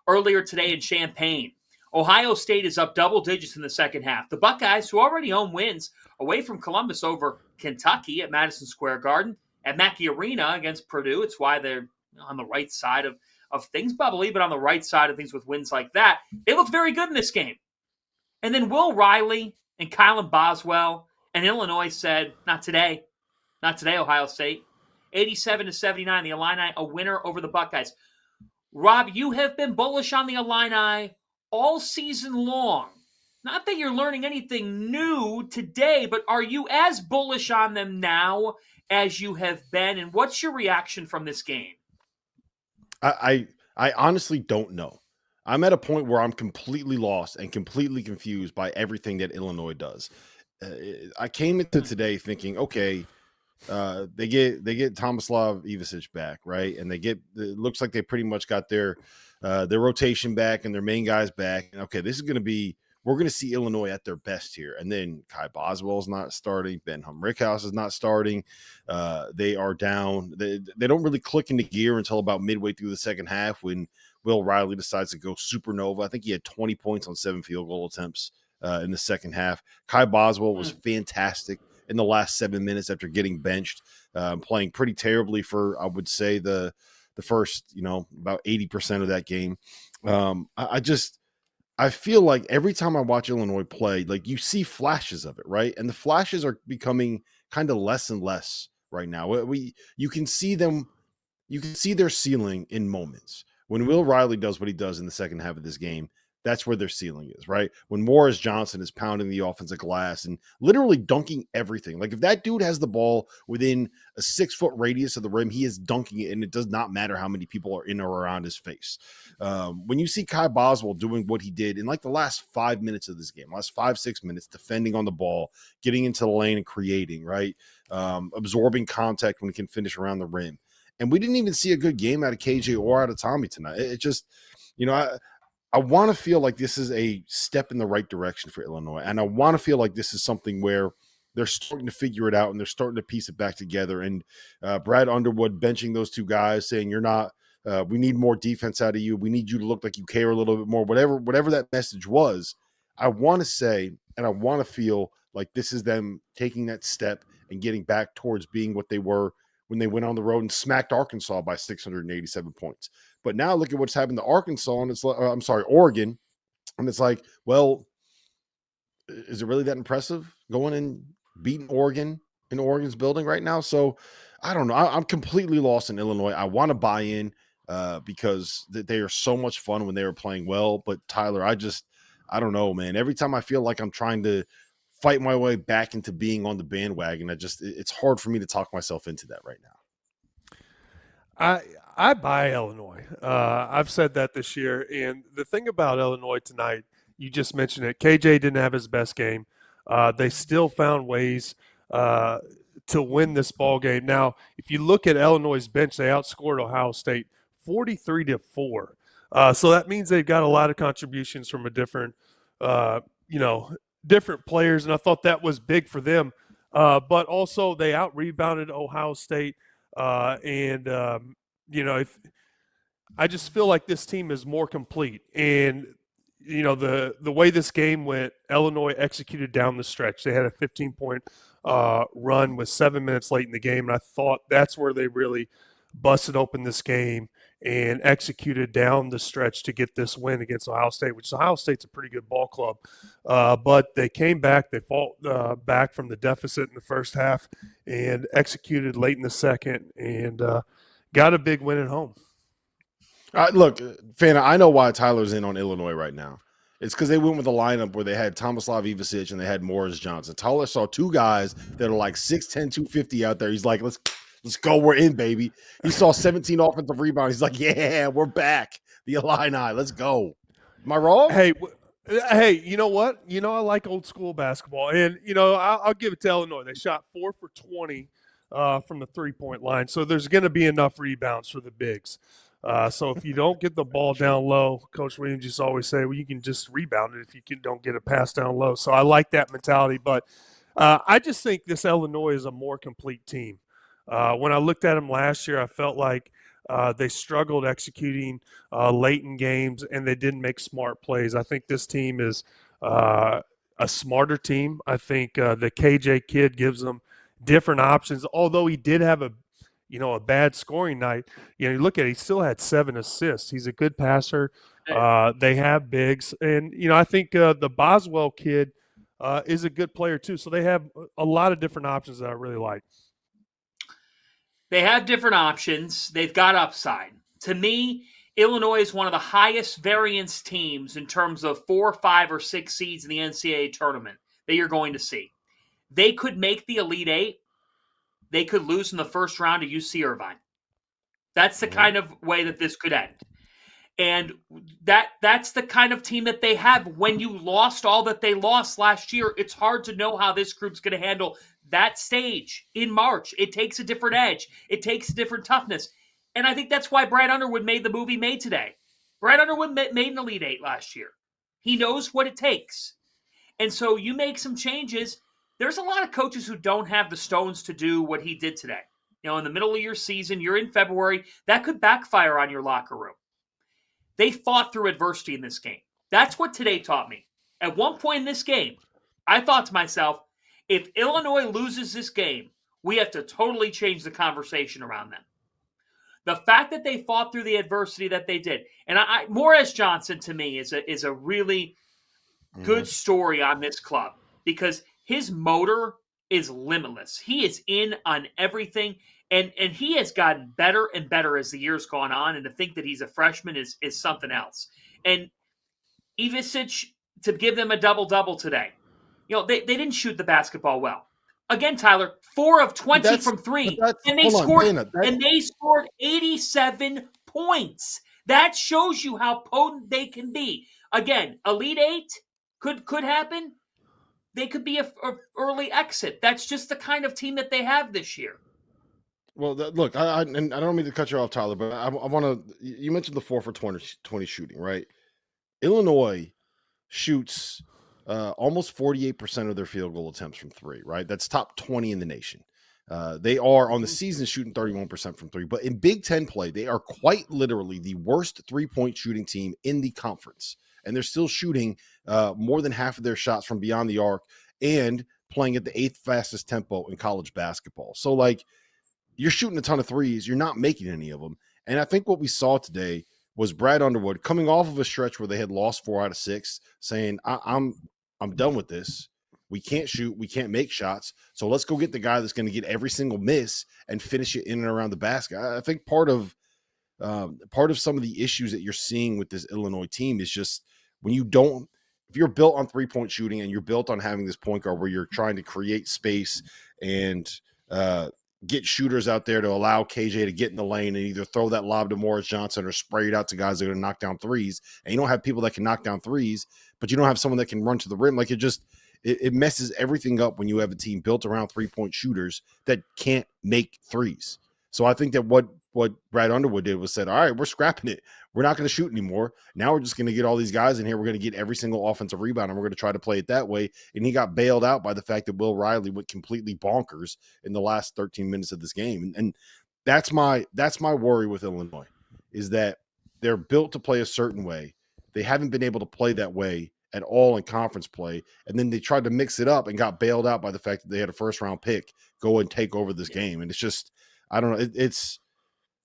earlier today in Champaign. Ohio State is up double digits in the second half. The Buckeyes, who already own wins away from Columbus over Kentucky at Madison Square Garden, at Mackey Arena against Purdue. It's why they're on the right side of things, bubbly, but on the right side of things with wins like that. They look very good in this game. And then Will Riley and Kylan Boswell and Illinois said, not today. Not today, Ohio State. 87-79, the Illini a winner over the Buckeyes. Rob, you have been bullish on the Illini all season long. Not that you're learning anything new today, but are you as bullish on them now as you have been? And what's your reaction from this game? I honestly don't know. I'm at a point where I'm completely lost and completely confused by everything that Illinois does. I came into today thinking, okay, they get Tomislav Ivisic back, right? And it looks like they pretty much got their rotation back and their main guys back. And okay, we're going to see Illinois at their best here. And then Kai Boswell is not starting. Ben Humrickhouse is not starting. They are down. They don't really click into gear until about midway through the second half when Will Riley decides to go supernova. I think he had 20 points on 7 field goal attempts in the second half. Kai Boswell was fantastic in the last 7 minutes after getting benched, playing pretty terribly for, I would say, the first, about 80% of that game. I feel like every time I watch Illinois play, like you see flashes of it, right? And the flashes are becoming kind of less and less right now. You can see them, you can see their ceiling in moments. When Will Riley does what he does in the second half of this game, that's where their ceiling is, right? When Morris Johnson is pounding the offensive glass and literally dunking everything. Like if that dude has the ball within a 6-foot radius of the rim, he is dunking it, and it does not matter how many people are in or around his face. When you see Kai Boswell doing what he did in like the last 5 minutes of this game, last 5-6 minutes, defending on the ball, getting into the lane and creating, right? Absorbing contact when he can finish around the rim. And we didn't even see a good game out of KJ or out of Tommy tonight. It just, I want to feel like this is a step in the right direction for Illinois. And I want to feel like this is something where they're starting to figure it out and they're starting to piece it back together. And Brad Underwood benching those two guys, saying, you're not, we need more defense out of you. We need you to look like you care a little bit more, whatever that message was. I want to say, and I want to feel like this is them taking that step and getting back towards being what they were when they went on the road and smacked Arkansas by 687 points. But now look at what's happened to Arkansas, and it's Oregon. And it's like, well, is it really that impressive going and beating Oregon in Oregon's building right now? So I don't know. I'm completely lost in Illinois. I want to buy in because they are so much fun when they were playing well. But Tyler, I don't know, man. Every time I feel like I'm trying to fight my way back into being on the bandwagon, it's hard for me to talk myself into that right now. I buy Illinois. I've said that this year. And the thing about Illinois tonight, you just mentioned it, KJ didn't have his best game. They still found ways to win this ball game. Now, if you look at Illinois' bench, they outscored Ohio State 43-4. So that means they've got a lot of contributions from a different players, and I thought that was big for them. But also they out-rebounded Ohio State, I just feel like this team is more complete. And, the way this game went, Illinois executed down the stretch. They had a 15-point run with 7 minutes late in the game, and I thought that's where they really busted open this game and executed down the stretch to get this win against Ohio State, which Ohio State's a pretty good ball club. But they came back. They fought back from the deficit in the first half and executed late in the second and got a big win at home. Look, Fana, I know why Tyler's in on Illinois right now. It's because they went with a lineup where they had Tomislav Ivisic and they had Morris Johnson. Tyler saw two guys that are like 6'10", 250 out there. He's like, let's go. We're in, baby. He saw 17 offensive rebounds. He's like, yeah, we're back. The Illini, let's go. Am I wrong? Hey, you know what? I like old school basketball. And, I'll give it to Illinois. They shot 4 for 20 from the three-point line. So there's going to be enough rebounds for the bigs. So if you don't get the ball down low, Coach Williams used to always say, well, you can just rebound it if you don't get a pass down low. So I like that mentality. But I just think this Illinois is a more complete team. When I looked at them last year, I felt like They struggled executing late in games, and they didn't make smart plays. I think this team is a smarter team. I think the KJ kid gives them different options, although he did have a bad scoring night. You look at it, he still had 7 assists. He's a good passer. They have bigs. And, I think the Boswell kid is a good player too. So they have a lot of different options that I really like. They have different options. They've got upside. To me, Illinois is one of the highest variance teams in terms of 4, 5, or 6 seeds in the NCAA tournament that you're going to see. They could make the Elite Eight. They could lose in the first round to UC Irvine. That's the kind of way that this could end. And that's the kind of team that they have. When you lost all that they lost last year, it's hard to know how this group's going to handle that stage in March. It takes a different edge. It takes a different toughness. And I think that's why Brad Underwood made the move he made today. Brad Underwood made an Elite Eight last year. He knows what it takes. And so you make some changes. There's a lot of coaches who don't have the stones to do what he did today. In the middle of your season, you're in February, that could backfire on your locker room. They fought through adversity in this game. That's what today taught me. At one point in this game, I thought to myself, if Illinois loses this game, we have to totally change the conversation around them. The fact that they fought through the adversity that they did, and Morez Johnson to me is a really good story on this club because his motor is limitless. He is in on everything, and he has gotten better and better as the years gone on, and to think that he's a freshman is something else. And Ivicic, to give them a double-double today, they didn't shoot the basketball well. Again, Tyler, 4 of 20 from 3, and they scored 87 points. That shows you how potent they can be. Again, Elite Eight could happen. They could be a early exit. That's just the kind of team that they have this year. Well, look, I don't mean to cut you off, Tyler, but I want to. You mentioned the 4 for 20 shooting, right? Illinois shoots almost 48% of their field goal attempts from 3, right? That's top 20 in the nation. They are on the season shooting 31% from 3, but in Big Ten play, they are quite literally the worst 3-point shooting team in the conference. And they're still shooting more than half of their shots from beyond the arc and playing at the 8th fastest tempo in college basketball. So, like, you're shooting a ton of threes. You're not making any of them. And I think what we saw today was Brad Underwood coming off of a stretch where they had lost 4 out of 6, saying, I'm done with this. We can't shoot. We can't make shots. So let's go get the guy that's going to get every single miss and finish it in and around the basket. I think part of some of the issues that you're seeing with this Illinois team is just if you're built on 3-point shooting and you're built on having this point guard where you're trying to create space and get shooters out there to allow KJ to get in the lane and either throw that lob to Morris Johnson or spray it out to guys that are going to knock down threes, and you don't have people that can knock down threes, but you don't have someone that can run to the rim, like it messes everything up when you have a team built around 3-point shooters that can't make threes. So I think that what Brad Underwood did was said, all right, we're scrapping it. We're not going to shoot anymore. Now we're just going to get all these guys in here. We're going to get every single offensive rebound, and we're going to try to play it that way. And he got bailed out by the fact that Will Riley went completely bonkers in the last 13 minutes of this game. And that's my worry with Illinois, is that they're built to play a certain way. They haven't been able to play that way at all in conference play. And then they tried to mix it up and got bailed out by the fact that they had a first-round pick go and take over this game. And it's just, I don't know.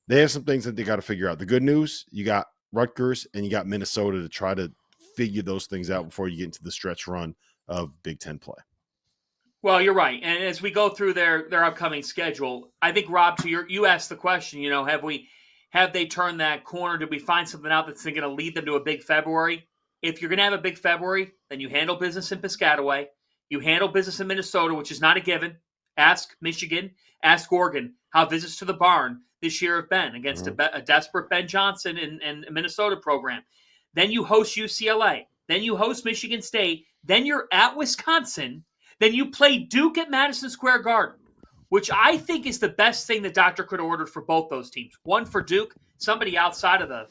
They have some things that they got to figure out. The good news, you got Rutgers and you got Minnesota to try to figure those things out before you get into the stretch run of Big Ten play. Well, you're right. And as we go through their upcoming schedule, I think, Rob, you asked the question, have they turned that corner? Did we find something out that's going to lead them to a big February? If you're going to have a big February, then you handle business in Piscataway. You handle business in Minnesota, which is not a given. Ask Michigan, ask Oregon how visits to the barn this year have been against a desperate Ben Johnson and Minnesota program. Then you host UCLA. Then you host Michigan State. Then you're at Wisconsin. Then you play Duke at Madison Square Garden, which I think is the best thing the doctor could have ordered for both those teams. One for Duke, somebody outside of the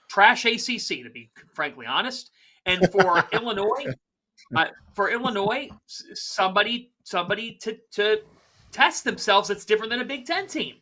trash ACC, to be frankly honest. And for Illinois, somebody to test themselves that's different than a Big Ten team.